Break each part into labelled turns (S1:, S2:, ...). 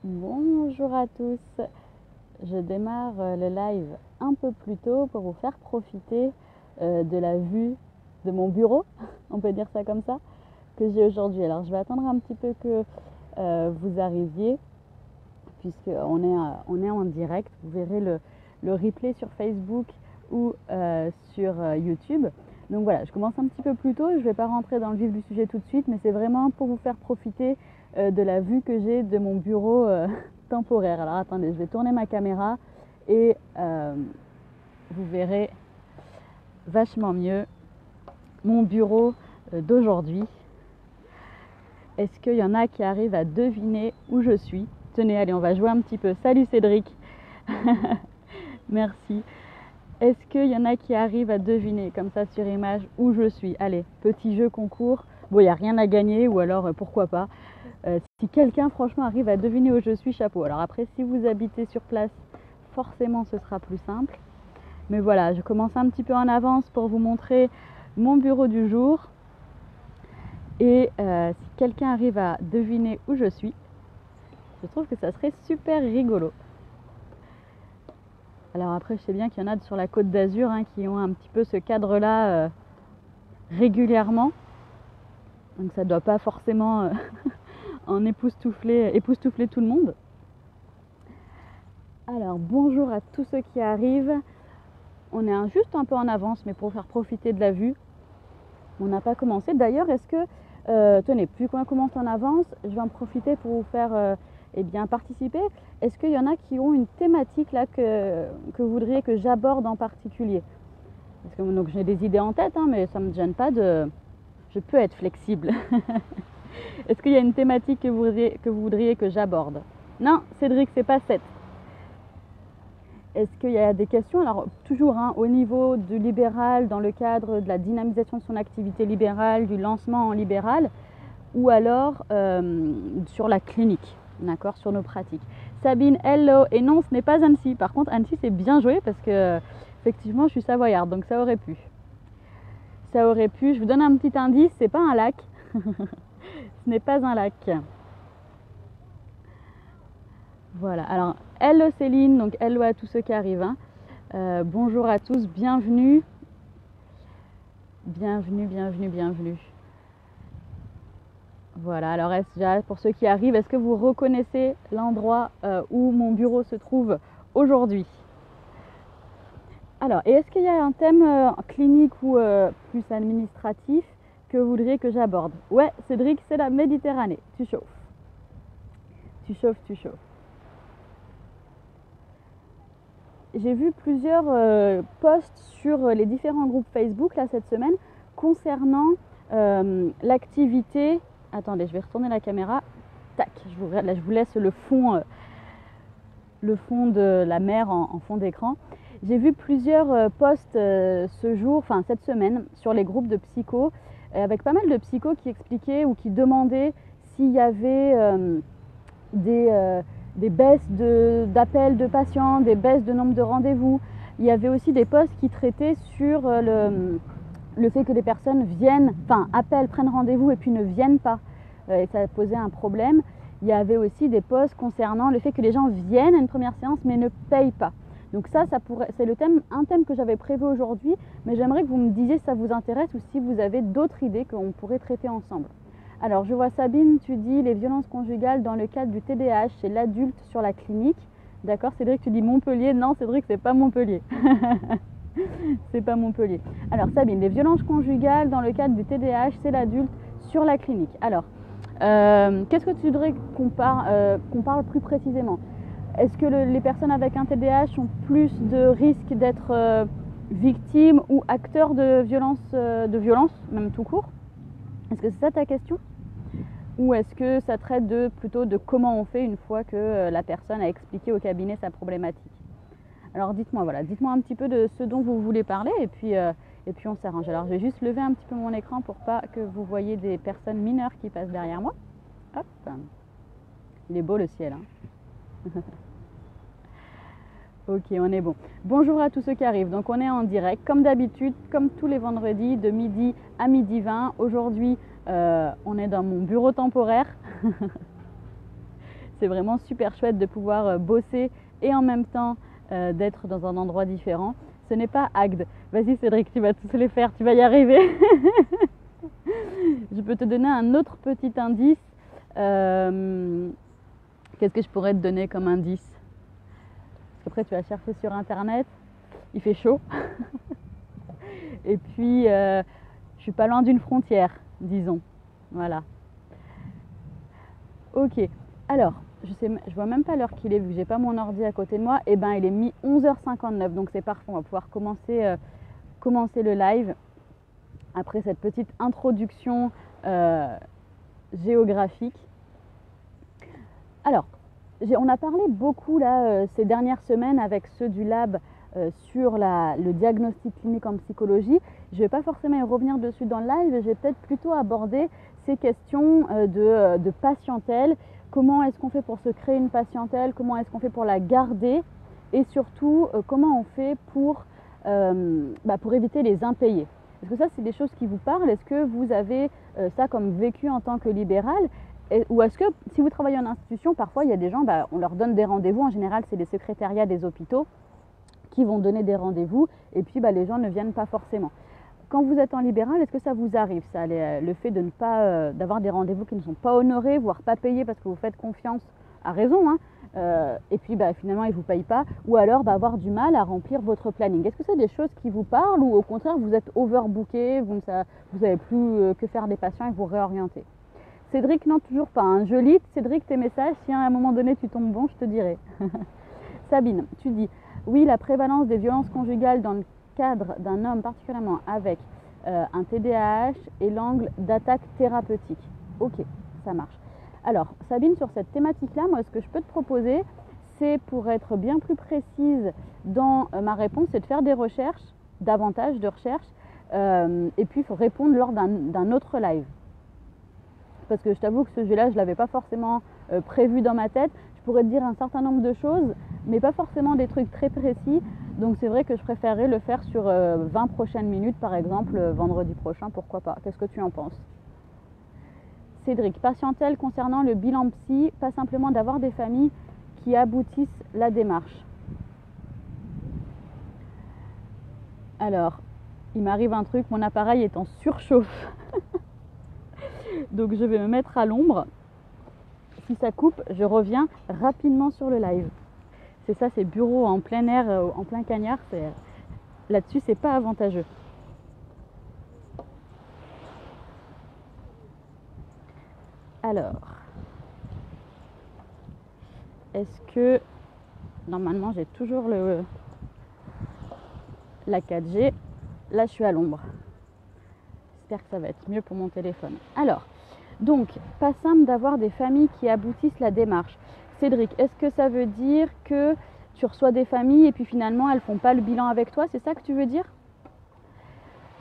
S1: Bonjour à tous, je démarre le live un peu plus tôt pour vous faire profiter de la vue de mon bureau, on peut dire ça comme ça, que j'ai aujourd'hui. Alors je vais attendre un petit peu que vous arriviez, puisqu'on est en direct. Vous verrez le replay sur Facebook ou sur YouTube. Donc voilà, je commence un petit peu plus tôt, je ne vais pas rentrer dans le vif du sujet tout de suite, mais c'est vraiment pour vous faire profiter de la vue que j'ai de mon bureau temporaire. Alors attendez, je vais tourner ma caméra et vous verrez vachement mieux mon bureau d'aujourd'hui. Est-ce qu'il y en a qui arrivent à deviner où je suis? Tenez, allez, on va jouer un petit peu. Salut Cédric. Merci. Est-ce qu'il y en a qui arrivent à deviner comme ça sur image où je suis? Allez, petit jeu concours. Bon, il n'y a rien à gagner ou alors pourquoi pas. Si quelqu'un franchement arrive à deviner où je suis, chapeau. Alors après, si vous habitez sur place, forcément ce sera plus simple. Mais voilà, je commence un petit peu en avance pour vous montrer mon bureau du jour. Et si quelqu'un arrive à deviner où je suis, je trouve que ça serait super rigolo. Alors après, je sais bien qu'il y en a sur la Côte d'Azur qui ont un petit peu ce cadre-là régulièrement. Donc ça ne doit pas forcément en époustoufler tout le monde. Alors bonjour à tous ceux qui arrivent. On est juste un peu en avance, mais pour faire profiter de la vue. On n'a pas commencé. D'ailleurs, est-ce que, tenez, vu qu'on commence en avance, je vais en profiter pour vous faire participer. Est-ce qu'il y en a qui ont une thématique là que vous voudriez que j'aborde en particulier? Parce que donc j'ai des idées en tête, mais ça ne me gêne pas de... Je peux être flexible. Est-ce qu'il y a une thématique que vous voudriez que j'aborde? Non, Cédric, c'est pas 7. Est-ce qu'il y a des questions? Alors, toujours au niveau du libéral, dans le cadre de la dynamisation de son activité libérale, du lancement en libéral, ou alors sur la clinique, d'accord, sur nos pratiques. Sabine, hello. Et non, ce n'est pas Annecy. Par contre, Annecy, c'est bien joué parce que, effectivement, je suis savoyarde, donc ça aurait pu. Ça aurait pu. Je vous donne un petit indice, c'est pas un lac. Ce n'est pas un lac. Voilà, alors hello Céline, donc hello à tous ceux qui arrivent. Bonjour à tous, bienvenue. Bienvenue. Voilà, alors pour ceux qui arrivent, est-ce que vous reconnaissez l'endroit où mon bureau se trouve aujourd'hui? Alors, et est-ce qu'il y a un thème clinique ou plus administratif que vous voudriez que j'aborde? Ouais, Cédric, c'est la Méditerranée. Tu chauffes. J'ai vu plusieurs posts sur les différents groupes Facebook là, cette semaine concernant l'activité. Attendez, je vais retourner la caméra. Tac, je vous laisse le fond de la mer en fond d'écran. J'ai vu plusieurs posts cette semaine, sur les groupes de psychos, avec pas mal de psychos qui expliquaient ou qui demandaient s'il y avait des baisses d'appels de patients, des baisses de nombre de rendez-vous. Il y avait aussi des posts qui traitaient sur le fait que les personnes appellent, prennent rendez-vous et puis ne viennent pas. Et ça posait un problème. Il y avait aussi des posts concernant le fait que les gens viennent à une première séance mais ne payent pas. Donc c'est un thème que j'avais prévu aujourd'hui, mais j'aimerais que vous me disiez si ça vous intéresse ou si vous avez d'autres idées qu'on pourrait traiter ensemble. Alors, je vois Sabine, tu dis les violences conjugales dans le cadre du TDAH chez l'adulte sur la clinique. D'accord, Cédric, tu dis Montpellier. Non, Cédric, c'est pas Montpellier. C'est pas Montpellier. Alors, Sabine, les violences conjugales dans le cadre du TDAH chez l'adulte sur la clinique. Alors, qu'est-ce que tu voudrais qu'on parle plus précisément? Est-ce que les personnes avec un TDAH ont plus de risques d'être victimes ou acteurs de violence, même tout court? Est-ce que c'est ça ta question? Ou est-ce que ça traite plutôt de comment on fait une fois que la personne a expliqué au cabinet sa problématique? Alors dites-moi un petit peu de ce dont vous voulez parler et puis on s'arrange. Alors je vais juste lever un petit peu mon écran pour pas que vous voyez des personnes mineures qui passent derrière moi. Hop, il est beau le ciel. Ok, on est bon. Bonjour à tous ceux qui arrivent. Donc on est en direct, comme d'habitude, comme tous les vendredis, de midi à midi 20. Aujourd'hui, on est dans mon bureau temporaire. C'est vraiment super chouette de pouvoir bosser et en même temps d'être dans un endroit différent. Ce n'est pas Agde. Vas-y Cédric, tu vas tous les faire, tu vas y arriver. Je peux te donner un autre petit indice. Qu'est-ce que je pourrais te donner comme indice? Après, tu vas chercher sur internet. Il fait chaud. Et puis, je suis pas loin d'une frontière, disons. Voilà. Ok. Alors, je vois même pas l'heure qu'il est, vu que j'ai pas mon ordi à côté de moi. Et ben, il est mis 11h59, donc c'est parfait. On va pouvoir commencer le live après cette petite introduction géographique. Alors, on a parlé beaucoup là ces dernières semaines avec ceux du lab sur le diagnostic clinique en psychologie. Je ne vais pas forcément y revenir dessus dans le live, je vais peut-être plutôt aborder ces questions de patientèle. Comment est-ce qu'on fait pour se créer une patientèle? Comment est-ce qu'on fait pour la garder? Et surtout, comment on fait pour éviter les impayés? Est-ce que ça, c'est des choses qui vous parlent? Est-ce que vous avez ça comme vécu en tant que libéral? Ou est-ce que si vous travaillez en institution, parfois il y a des gens, on leur donne des rendez-vous, en général c'est les secrétariats des hôpitaux qui vont donner des rendez-vous et puis les gens ne viennent pas forcément. Quand vous êtes en libéral, est-ce que ça vous arrive ça, le fait de ne pas d'avoir des rendez-vous qui ne sont pas honorés, voire pas payés parce que vous faites confiance à raison, hein, et puis finalement ils ne vous payent pas, ou alors avoir du mal à remplir votre planning? Est-ce que c'est des choses qui vous parlent ou au contraire vous êtes overbooké, vous n'avez plus que faire des patients et vous réorienter? Cédric, non, toujours pas. Hein. Je lis, Cédric, tes messages. Si à un moment donné tu tombes bon, je te dirai. Sabine, tu dis, oui, la prévalence des violences conjugales dans le cadre d'un homme, particulièrement avec un TDAH et l'angle d'attaque thérapeutique. Ok, ça marche. Alors, Sabine, sur cette thématique-là, moi, ce que je peux te proposer, c'est pour être bien plus précise dans ma réponse, c'est de faire des recherches, davantage de recherches, et puis il faut répondre lors d'un autre live. Parce que je t'avoue que ce jeu-là, je ne l'avais pas forcément prévu dans ma tête. Je pourrais te dire un certain nombre de choses, mais pas forcément des trucs très précis. Donc c'est vrai que je préférerais le faire sur 20 prochaines minutes, par exemple, vendredi prochain, pourquoi pas. Qu'est-ce que tu en penses? Cédric, patientèle concernant le bilan psy, pas simplement d'avoir des familles qui aboutissent la démarche. Alors, il m'arrive un truc, mon appareil est en surchauffe. Donc je vais me mettre à l'ombre. Si ça coupe, je reviens rapidement sur le live. C'est ça, c'est bureau en plein air, en plein cagnard. Là-dessus, c'est pas avantageux. Alors, est-ce que normalement j'ai toujours la 4G? Là, je suis à l'ombre. J'espère que ça va être mieux pour mon téléphone. Alors, donc, pas simple d'avoir des familles qui aboutissent la démarche. Cédric, est-ce que ça veut dire que tu reçois des familles et puis finalement elles ne font pas le bilan avec toi? C'est ça que tu veux dire?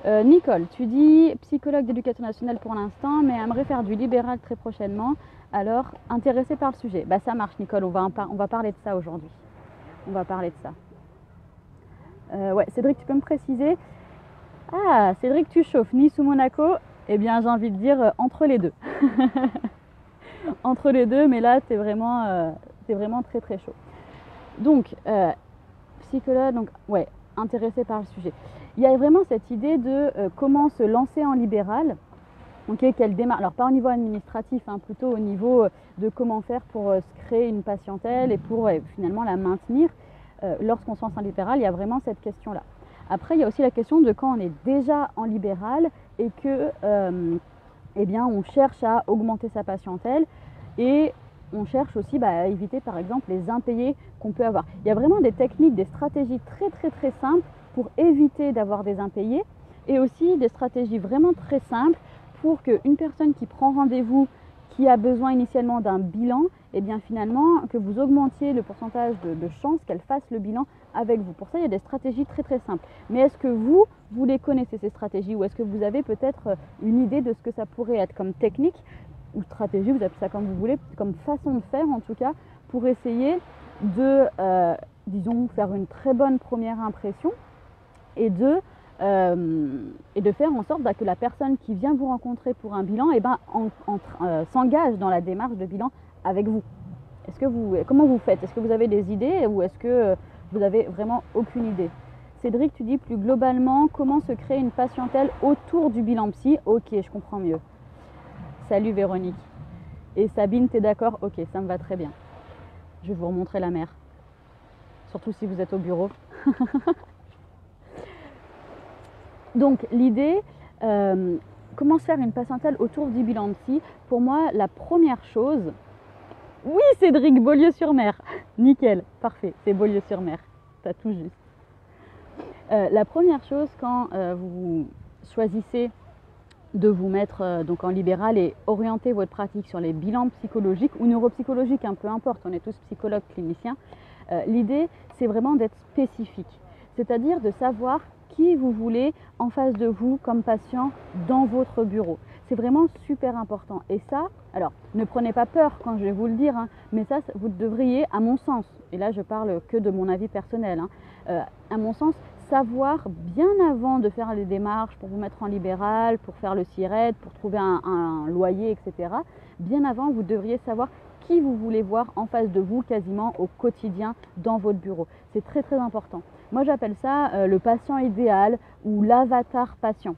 S1: Nicole, tu dis psychologue d'éducation nationale pour l'instant, mais aimerait faire du libéral très prochainement. Alors, intéressée par le sujet. Ça marche, Nicole, on va parler de ça aujourd'hui. On va parler de ça. Ouais, Cédric, tu peux me préciser? Ah, Cédric, tu chauffes Nice ou Monaco? Eh bien, j'ai envie de dire entre les deux. Entre les deux, mais là, t'es vraiment très très chaud. Donc, psychologue, donc, ouais, intéressé par le sujet. Il y a vraiment cette idée de comment se lancer en libéral. Okay, qu'elle démarre, alors pas au niveau administratif, hein, plutôt au niveau de comment faire pour se créer une patientèle et pour finalement la maintenir. Lorsqu'on se lance en libéral, il y a vraiment cette question-là. Après, il y a aussi la question de quand on est déjà en libéral et que on cherche à augmenter sa patientèle et on cherche aussi à éviter par exemple les impayés qu'on peut avoir. Il y a vraiment des techniques, des stratégies très très très simples pour éviter d'avoir des impayés et aussi des stratégies vraiment très simples pour qu'une personne qui prend rendez-vous, qui a besoin initialement d'un bilan, et bien finalement que vous augmentiez le pourcentage de chances qu'elle fasse le bilan avec vous. Pour ça, il y a des stratégies très très simples. Mais est-ce que vous les connaissez ces stratégies ou est-ce que vous avez peut-être une idée de ce que ça pourrait être comme technique ou stratégie, vous appelez ça comme vous voulez, comme façon de faire en tout cas, pour essayer de, disons, faire une très bonne première impression et de faire en sorte que la personne qui vient vous rencontrer pour un bilan s'engage dans la démarche de bilan avec vous. Comment vous faites? Est-ce que vous avez des idées ou est-ce que vous avez vraiment aucune idée? Cédric, tu dis plus globalement, comment se créer une patientèle autour du bilan psy? Ok, je comprends mieux. Salut Véronique. Et Sabine, t'es d'accord? Ok, ça me va très bien. Je vais vous remontrer la mer. Surtout si vous êtes au bureau. Donc l'idée, comment se faire une patientèle autour du bilan psy? Pour moi, la première chose... Oui Cédric, Beaulieu-sur-Mer. Nickel, parfait, c'est Beaulieu-sur-Mer. T'as tout juste. La première chose quand vous choisissez de vous mettre donc en libéral et orienter votre pratique sur les bilans psychologiques ou neuropsychologiques, peu importe, on est tous psychologues cliniciens, l'idée c'est vraiment d'être spécifique, c'est-à-dire de savoir qui vous voulez en face de vous comme patient dans votre bureau. C'est vraiment super important. Et ça, alors ne prenez pas peur quand je vais vous le dire, mais ça vous devriez, à mon sens, et là je parle que de mon avis personnel, à mon sens, savoir bien avant de faire les démarches pour vous mettre en libéral, pour faire le SIRET, pour trouver un loyer, etc. Bien avant, vous devriez savoir qui vous voulez voir en face de vous quasiment au quotidien dans votre bureau. C'est très très important. Moi j'appelle ça le patient idéal ou l'avatar patient.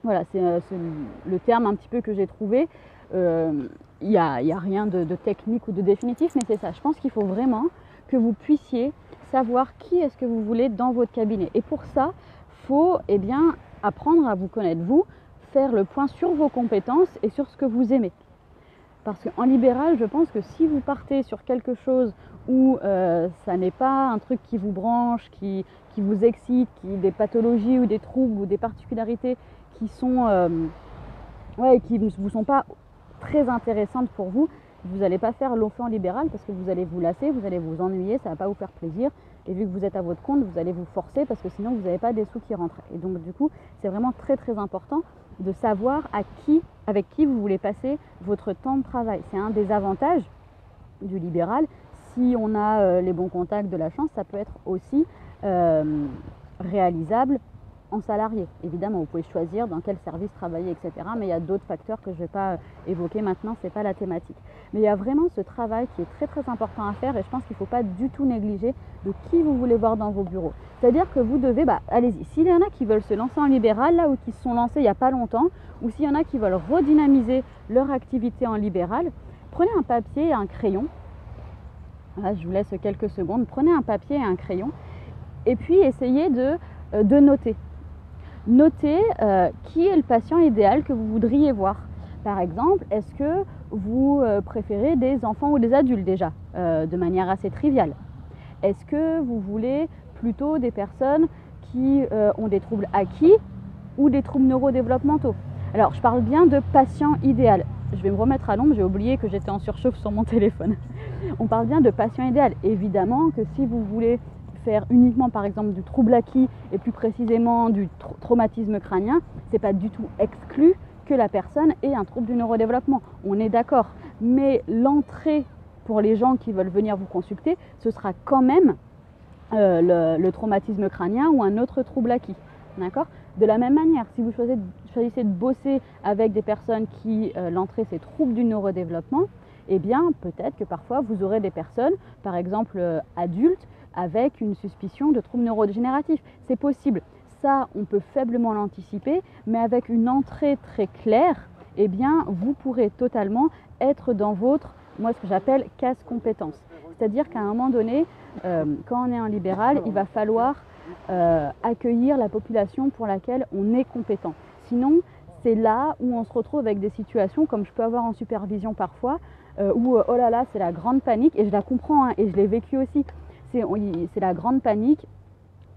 S1: Voilà, c'est le terme un petit peu que j'ai trouvé. Il n'y a rien de technique ou de définitif, mais c'est ça. Je pense qu'il faut vraiment que vous puissiez savoir qui est-ce que vous voulez dans votre cabinet. Et pour ça, il faut apprendre à vous connaître vous, faire le point sur vos compétences et sur ce que vous aimez. Parce qu'en libéral, je pense que si vous partez sur quelque chose où ça n'est pas un truc qui vous branche, qui vous excite, des pathologies ou des troubles ou des particularités qui sont qui ne vous sont pas très intéressantes pour vous, vous n'allez pas faire long feu en libéral parce que vous allez vous lasser, vous allez vous ennuyer, ça ne va pas vous faire plaisir. Et vu que vous êtes à votre compte, vous allez vous forcer parce que sinon vous n'avez pas des sous qui rentrent. Et donc du coup, c'est vraiment très très important de savoir avec qui vous voulez passer votre temps de travail. C'est un des avantages du libéral. Si on a les bons contacts, de la chance, ça peut être aussi réalisable en salarié. Évidemment, vous pouvez choisir dans quel service travailler, etc. Mais il y a d'autres facteurs que je ne vais pas évoquer maintenant, ce n'est pas la thématique. Mais il y a vraiment ce travail qui est très très important à faire et je pense qu'il ne faut pas du tout négliger de qui vous voulez voir dans vos bureaux. C'est-à-dire que vous devez, allez-y, s'il y en a qui veulent se lancer en libéral, là, ou qui se sont lancés il n'y a pas longtemps, ou s'il y en a qui veulent redynamiser leur activité en libéral, prenez un papier et un crayon. Là, je vous laisse quelques secondes. Prenez un papier et un crayon et puis essayez de noter. Notez qui est le patient idéal que vous voudriez voir. Par exemple, est-ce que vous préférez des enfants ou des adultes déjà, de manière assez triviale? Est-ce que vous voulez plutôt des personnes qui ont des troubles acquis ou des troubles neurodéveloppementaux? Alors, je parle bien de patient idéal. Je vais me remettre à l'ombre, j'ai oublié que j'étais en surchauffe sur mon téléphone. On parle bien de patient idéal. Évidemment que si vous voulez faire uniquement par exemple du trouble acquis et plus précisément du traumatisme crânien, c'est pas du tout exclu que la personne ait un trouble du neurodéveloppement. On est d'accord. Mais l'entrée pour les gens qui veulent venir vous consulter, ce sera quand même le traumatisme crânien ou un autre trouble acquis. D'accord ? De la même manière, si vous choisissez de bosser avec des personnes qui, l'entrée, c'est trouble du neurodéveloppement, eh bien, peut-être que parfois, vous aurez des personnes, par exemple adultes, avec une suspicion de trouble neurodégénératif. C'est possible. Ça, on peut faiblement l'anticiper, mais avec une entrée très claire, eh bien, vous pourrez totalement être dans votre, moi, ce que j'appelle case compétence. C'est-à-dire qu'à un moment donné, quand on est en libéral, il va falloir accueillir la population pour laquelle on est compétent. Sinon, c'est là où on se retrouve avec des situations comme je peux avoir en supervision parfois, où oh là là, c'est la grande panique, et je la comprends, et je l'ai vécu aussi. C'est la grande panique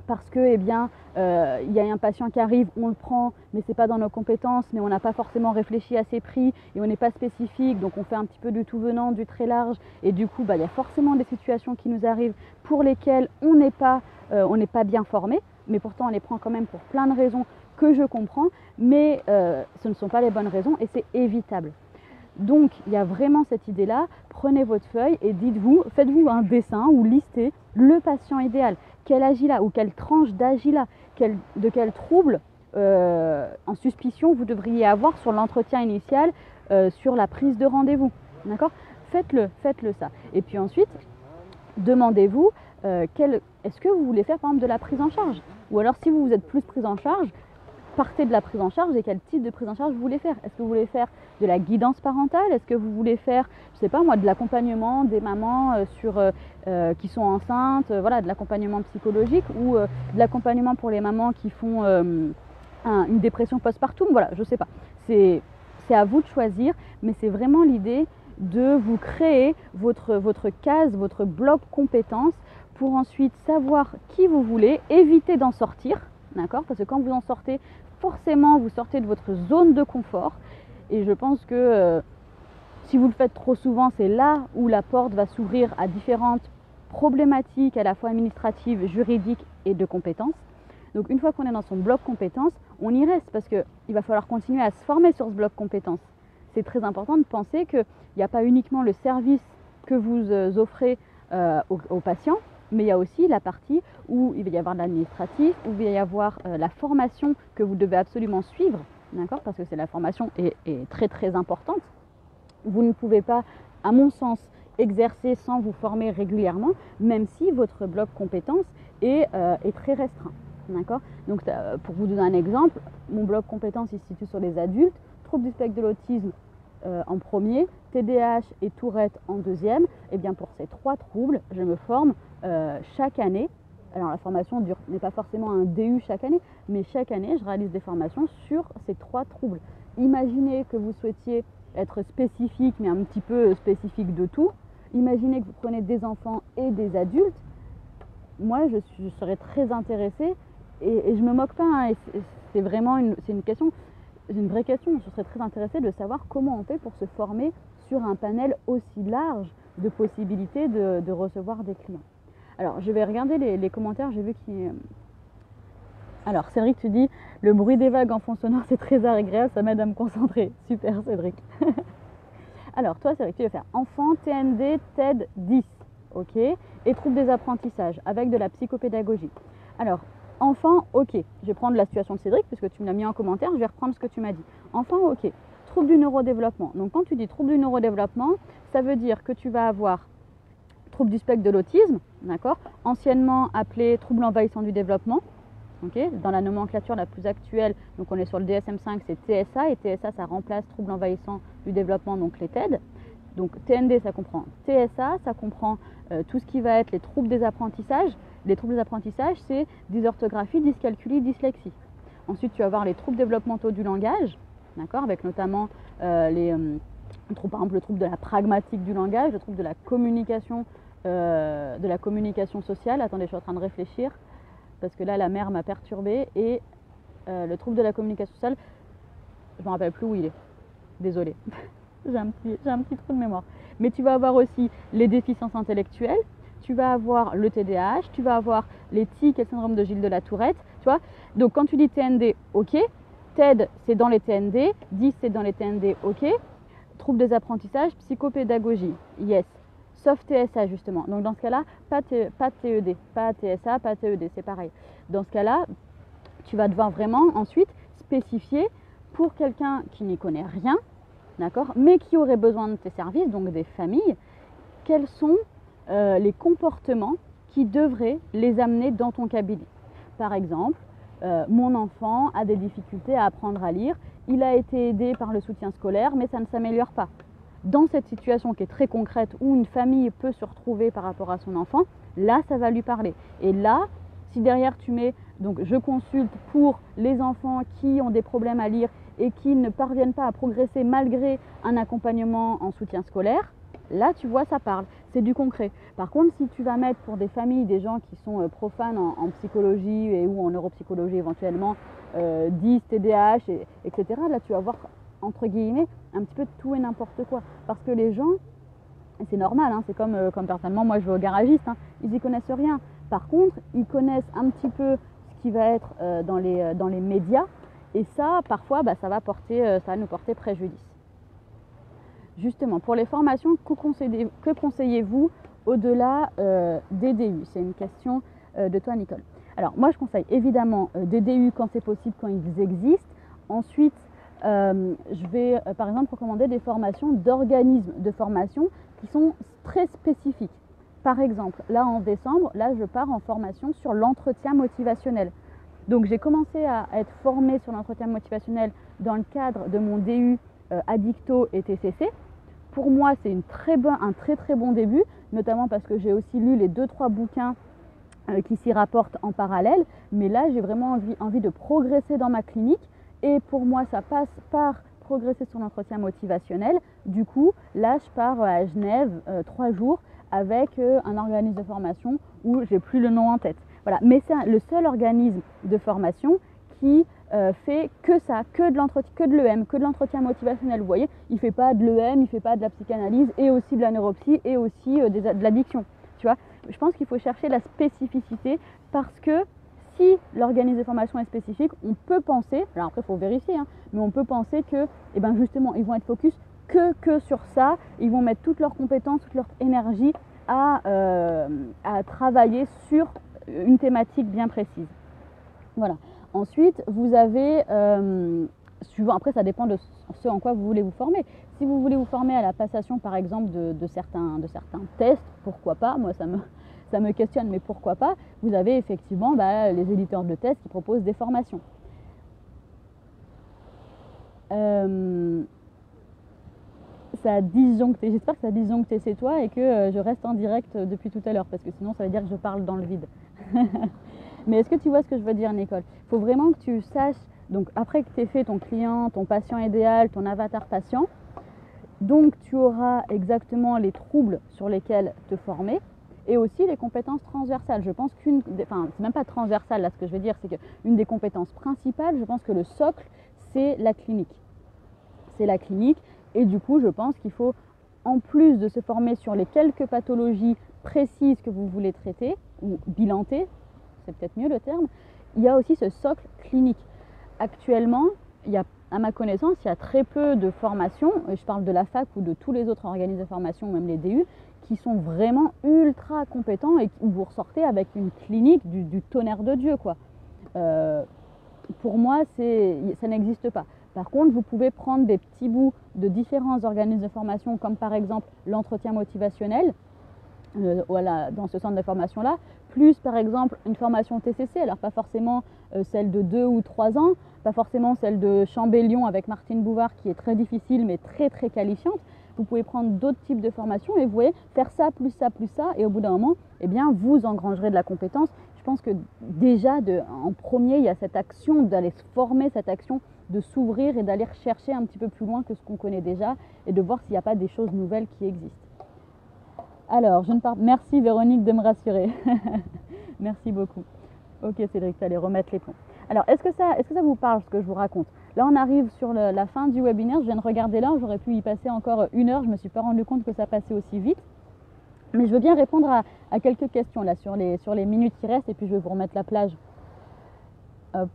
S1: parce que, il y a un patient qui arrive, on le prend, mais c'est pas dans nos compétences, mais on n'a pas forcément réfléchi à ses prix et on n'est pas spécifique, donc on fait un petit peu du tout venant, du très large, et du coup, il y a forcément des situations qui nous arrivent pour lesquelles on n'est pas bien formé, mais pourtant on les prend quand même pour plein de raisons que je comprends, mais ce ne sont pas les bonnes raisons et c'est évitable. Donc, il y a vraiment cette idée-là, prenez votre feuille et faites-vous un dessin ou listez le patient idéal. Quel âge il a ou quelle tranche d'âge il a, de quel trouble en suspicion vous devriez avoir sur l'entretien initial, sur la prise de rendez-vous. D'accord ? faites-le ça. Et puis ensuite, demandez-vous est-ce que vous voulez faire par exemple de la prise en charge, ou alors si vous êtes plus prise en charge, partez de la prise en charge et quel type de prise en charge vous voulez faire. Est-ce que vous voulez faire de la guidance parentale? Est-ce que vous voulez faire, je sais pas moi, de l'accompagnement des mamans qui sont enceintes, voilà, de l'accompagnement psychologique, ou de l'accompagnement pour les mamans qui font une dépression postpartum? Voilà, je sais pas. C'est à vous de choisir, mais c'est vraiment l'idée de vous créer votre case, votre bloc compétences pour ensuite savoir qui vous voulez, éviter d'en sortir, d'accord? Parce que quand vous en sortez, forcément vous sortez de votre zone de confort, et je pense que si vous le faites trop souvent, c'est là où la porte va s'ouvrir à différentes problématiques à la fois administratives, juridiques et de compétences. Donc une fois qu'on est dans son bloc compétences, on y reste parce qu'il va falloir continuer à se former sur ce bloc compétences. C'est très important de penser qu'il n'y a pas uniquement le service que vous offrez aux patients, mais il y a aussi la partie où il va y avoir de l'administratif, où il va y avoir la formation que vous devez absolument suivre, d'accord, parce que la formation est très très importante. Vous ne pouvez pas, à mon sens, exercer sans vous former régulièrement, même si votre bloc compétences est très restreint. D'accord. Donc pour vous donner un exemple, mon bloc compétences il se situe sur les adultes, troubles du spectre de l'autisme en premier, TDAH et Tourette en deuxième. Et bien pour ces 3 troubles, je me forme chaque année. Alors la formation n'est pas forcément un DU chaque année, mais chaque année je réalise des formations sur ces 3 troubles. Imaginez que vous souhaitiez être spécifique, mais un petit peu spécifique de tout. Imaginez que vous prenez des enfants et des adultes. Moi je serais très intéressée. Et je ne me moque pas, hein, c'est vraiment une vraie question. Je serais très intéressée de savoir comment on fait pour se former sur un panel aussi large de possibilités de recevoir des clients. Alors, je vais regarder les commentaires, j'ai vu qu'il... Alors, Cédric, tu dis, le bruit des vagues en fond sonore, c'est très agréable, ça m'aide à me concentrer. Super, Cédric. Alors, toi, Cédric, tu vas faire enfant, TND, TED 10, ok, et troubles des apprentissages, avec de la psychopédagogie. Alors, enfant, ok. Je vais prendre la situation de Cédric, puisque tu me l'as mis en commentaire, je vais reprendre ce que tu m'as dit. Enfant, ok. Trouble du neurodéveloppement. Donc quand tu dis trouble du neurodéveloppement, ça veut dire que tu vas avoir trouble du spectre de l'autisme, d'accord, anciennement appelé trouble envahissant du développement. Okay, dans la nomenclature la plus actuelle, donc on est sur le DSM-5, c'est TSA, et TSA ça remplace trouble envahissant du développement, donc les TED. Donc TND ça comprend TSA, ça comprend tout ce qui va être les troubles des apprentissages. Les troubles des apprentissages, c'est dysorthographie, dyscalculie, dyslexie. Ensuite, tu vas avoir les troubles développementaux du langage, d'accord, avec notamment par exemple le trouble de la pragmatique du langage, le trouble de la communication sociale. Attendez, je suis en train de réfléchir, parce que là, la mère m'a perturbée. Et le trouble de la communication sociale, je ne me rappelle plus où il est. Désolée, j'ai un petit trou de mémoire. Mais tu vas avoir aussi les déficiences intellectuelles. Tu vas avoir le TDAH, tu vas avoir les tics et le syndrome de Gilles de la Tourette, tu vois. Donc quand tu dis TND, ok. TED, c'est dans les TND. 10, c'est dans les TND, ok. Troubles des apprentissages, psychopédagogie, yes. Sauf TSA justement. Donc dans ce cas-là, pas TED, pas TSA, pas TED, c'est pareil. Dans ce cas-là, tu vas devoir vraiment ensuite spécifier pour quelqu'un qui n'y connaît rien, d'accord, mais qui aurait besoin de tes services, donc des familles, quels sont les comportements qui devraient les amener dans ton cabinet. Par exemple, mon enfant a des difficultés à apprendre à lire, il a été aidé par le soutien scolaire, mais ça ne s'améliore pas. Dans cette situation qui est très concrète, où une famille peut se retrouver par rapport à son enfant, là, ça va lui parler. Et là, si derrière tu mets, donc je consulte pour les enfants qui ont des problèmes à lire et qui ne parviennent pas à progresser malgré un accompagnement en soutien scolaire, là, tu vois, ça parle, c'est du concret. Par contre, si tu vas mettre pour des familles, des gens qui sont profanes en psychologie ou en neuropsychologie éventuellement, 10, TDAH, etc., là, tu vas voir, entre guillemets, un petit peu de tout et n'importe quoi. Parce que les gens, et c'est normal, hein, c'est comme personnellement, moi je vais au garagiste, hein, ils n'y connaissent rien. Par contre, ils connaissent un petit peu ce qui va être dans les médias, et ça, parfois, ça va nous porter préjudice. Justement, pour les formations, que conseillez-vous au-delà des DU? C'est une question de toi, Nicole. Alors, moi, je conseille évidemment des DU quand c'est possible, quand ils existent. Ensuite, je vais par exemple recommander des formations d'organismes de formation qui sont très spécifiques. Par exemple, là en décembre, là je pars en formation sur l'entretien motivationnel. Donc j'ai commencé à être formée sur l'entretien motivationnel dans le cadre de mon DU Addicto et TCC. Pour moi, c'est un très très bon début, notamment parce que j'ai aussi lu les 2-3 bouquins qui s'y rapportent en parallèle. Mais là, j'ai vraiment envie de progresser dans ma clinique. Et pour moi, ça passe par progresser sur l'entretien motivationnel. Du coup, là, je pars à Genève 3 jours avec un organisme de formation où j'ai plus le nom en tête. Voilà. Mais c'est le seul organisme de formation qui fait que ça, que de l'EM, que de l'entretien motivationnel. Vous voyez, il ne fait pas de l'EM, il ne fait pas de la psychanalyse et aussi de la neuropsy et aussi de l'addiction. Tu vois, je pense qu'il faut chercher la spécificité parce que si l'organisme de formation est spécifique, on peut penser, alors après il faut vérifier, hein, mais on peut penser que justement ils vont être focus que sur ça, ils vont mettre toutes leurs compétences, toute leur énergie à travailler sur une thématique bien précise. Voilà. Ensuite, vous avez, suivant, après ça dépend de ce en quoi vous voulez vous former. Si vous voulez vous former à la passation par exemple de certains tests, pourquoi pas, moi ça me questionne, mais pourquoi pas, vous avez effectivement les éditeurs de tests qui proposent des formations. Ça a disjoncté, j'espère que ça a disjoncté c'est toi et que je reste en direct depuis tout à l'heure parce que sinon ça veut dire que je parle dans le vide. Mais est-ce que tu vois ce que je veux dire, Nicole? Il faut vraiment que tu saches, donc après que tu aies fait ton client, ton patient idéal, ton avatar patient, donc tu auras exactement les troubles sur lesquels te former et aussi les compétences transversales. Je pense c'est même pas transversal là ce que je veux dire, c'est qu'une des compétences principales, je pense que le socle, c'est la clinique. C'est la clinique et du coup je pense qu'il faut, en plus de se former sur les quelques pathologies précises que vous voulez traiter ou bilanter, c'est peut-être mieux le terme, il y a aussi ce socle clinique. Actuellement, à ma connaissance, il y a très peu de formations, je parle de la fac ou de tous les autres organismes de formation, même les DU, qui sont vraiment ultra compétents et où vous ressortez avec une clinique du tonnerre de Dieu, quoi. Pour moi, ça n'existe pas. Par contre, vous pouvez prendre des petits bouts de différents organismes de formation, comme par exemple l'entretien motivationnel, voilà, dans ce centre de formation-là, plus par exemple une formation TCC, alors pas forcément celle de 2 ou 3 ans, pas forcément celle de Chambellion avec Martine Bouvard qui est très difficile mais très très qualifiante. Vous pouvez prendre d'autres types de formations et vous voyez, faire ça, plus ça, plus ça, et au bout d'un moment, eh bien, vous engrangerez de la compétence. Je pense que déjà, en premier, il y a cette action d'aller se former, cette action de s'ouvrir et d'aller chercher un petit peu plus loin que ce qu'on connaît déjà et de voir s'il n'y a pas des choses nouvelles qui existent. Alors, merci Véronique de me rassurer. Merci beaucoup. Ok Cédric, tu allais remettre les ponts. Alors, est-ce que ça vous parle ce que je vous raconte? Là, on arrive sur la fin du webinaire. Je viens de regarder l'heure, j'aurais pu y passer encore 1 heure. Je ne me suis pas rendu compte que ça passait aussi vite. Mais je veux bien répondre à quelques questions là sur les minutes qui restent et puis je vais vous remettre la plage. Hop.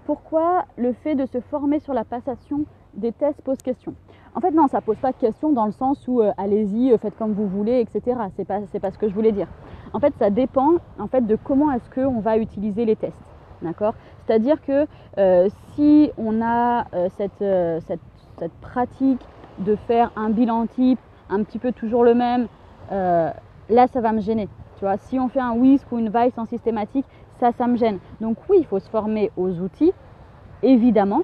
S1: Pourquoi le fait de se former sur la passation des tests pose question? En fait, non, ça ne pose pas de question dans le sens où allez-y, faites comme vous voulez, etc. C'est pas ce que je voulais dire. En fait, ça dépend de comment est-ce qu'on va utiliser les tests. D'accord? C'est-à-dire que si on a cette pratique de faire un bilan type, un petit peu toujours le même, là, ça va me gêner. Tu vois, si on fait un WISC ou une VICE en systématique, ça me gêne. Donc oui, il faut se former aux outils, évidemment.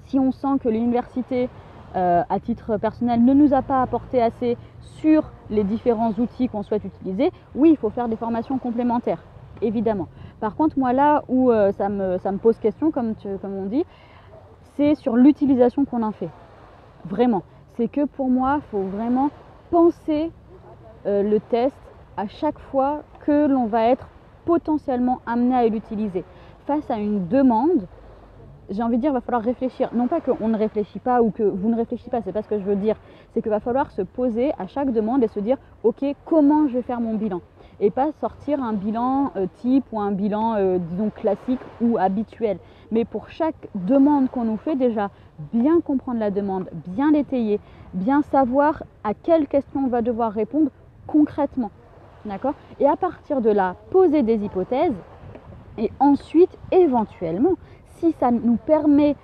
S1: Si on sent que l'université, à titre personnel, ne nous a pas apporté assez sur les différents outils qu'on souhaite utiliser, oui, il faut faire des formations complémentaires, évidemment. Par contre, moi, là où ça me pose question, comme on dit, c'est sur l'utilisation qu'on en fait. Vraiment. C'est que pour moi, il faut vraiment penser le test à chaque fois que l'on va être potentiellement amené à l'utiliser. Face à une demande, j'ai envie de dire, il va falloir réfléchir. Non pas qu'on ne réfléchit pas ou que vous ne réfléchissez pas, c'est pas ce que je veux dire. C'est qu'il va falloir se poser à chaque demande et se dire, ok, comment je vais faire mon bilan? Et pas sortir un bilan type ou un bilan, disons, classique ou habituel. Mais pour chaque demande qu'on nous fait, déjà, bien comprendre la demande, bien l'étayer, bien savoir à quelles questions on va devoir répondre concrètement. D'accord? Et à partir de là, poser des hypothèses et ensuite, éventuellement, si ça nous permet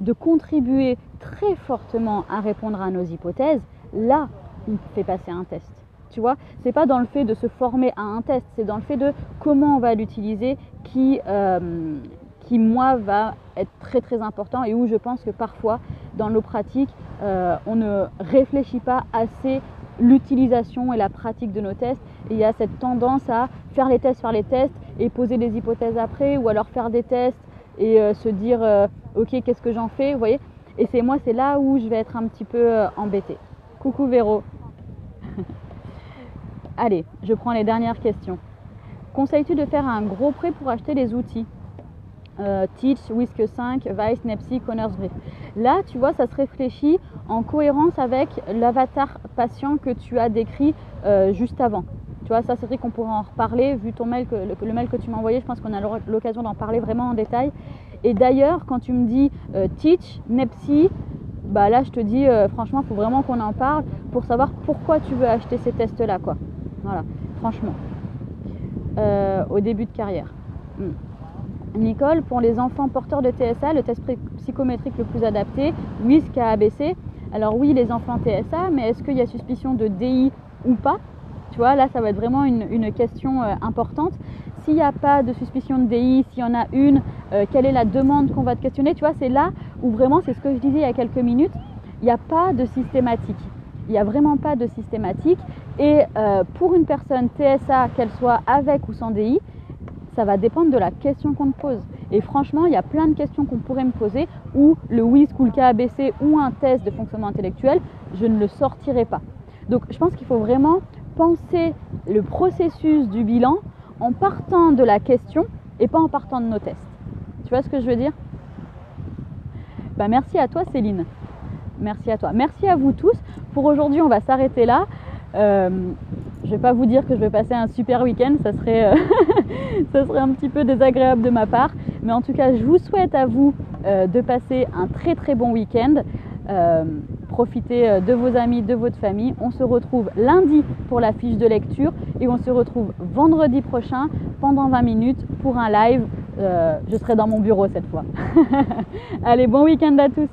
S1: de contribuer très fortement à répondre à nos hypothèses, là, on fait passer un test. Tu vois, c'est pas dans le fait de se former à un test, c'est dans le fait de comment on va l'utiliser qui moi, va être très très important et où je pense que parfois, dans nos pratiques, on ne réfléchit pas assez l'utilisation et la pratique de nos tests. Et il y a cette tendance à faire les tests et poser des hypothèses après, ou alors faire des tests et se dire ok, qu'est-ce que j'en fais, vous voyez. Et c'est là où je vais être un petit peu embêtée. Coucou Véro. Allez, je prends les dernières questions. Conseilles-tu de faire un gros prêt pour acheter les outils Teach, Whisk 5, Vice, Nepsi, Connor's Brief. Là, tu vois, ça se réfléchit en cohérence avec l'avatar patient que tu as décrit juste avant. Tu vois, ça c'est vrai qu'on pourrait en reparler, vu ton mail, le mail que tu m'as envoyé, je pense qu'on a l'occasion d'en parler vraiment en détail. Et d'ailleurs, quand tu me dis Teach, Nepsi, bah là je te dis franchement, il faut vraiment qu'on en parle pour savoir pourquoi tu veux acheter ces tests-là, quoi. Voilà, franchement. Au début de carrière. Nicole, pour les enfants porteurs de TSA, le test psychométrique le plus adapté, WISC à ABC. Alors oui, les enfants TSA, mais est-ce qu'il y a suspicion de DI ou pas? Tu vois, là, ça va être vraiment une question importante. S'il n'y a pas de suspicion de DI, s'il y en a une, quelle est la demande qu'on va te questionner? Tu vois, c'est là où vraiment, c'est ce que je disais il y a quelques minutes, il n'y a pas de systématique. Il n'y a vraiment pas de systématique. Et pour une personne TSA, qu'elle soit avec ou sans DI, ça va dépendre de la question qu'on te pose. Et franchement, il y a plein de questions qu'on pourrait me poser où le WISC ou le KABC ou un test de fonctionnement intellectuel, je ne le sortirai pas. Donc, je pense qu'il faut vraiment penser le processus du bilan en partant de la question et pas en partant de nos tests. Tu vois ce que je veux dire? Bah, merci à toi, Céline. Merci à toi. Merci à vous tous. Pour aujourd'hui, on va s'arrêter là. Je ne vais pas vous dire que je vais passer un super week-end, ça serait un petit peu désagréable de ma part. Mais en tout cas, je vous souhaite à vous de passer un très très bon week-end. Profitez de vos amis, de votre famille. On se retrouve lundi pour la fiche de lecture et on se retrouve vendredi prochain pendant 20 minutes pour un live. Je serai dans mon bureau cette fois. Allez, bon week-end à tous.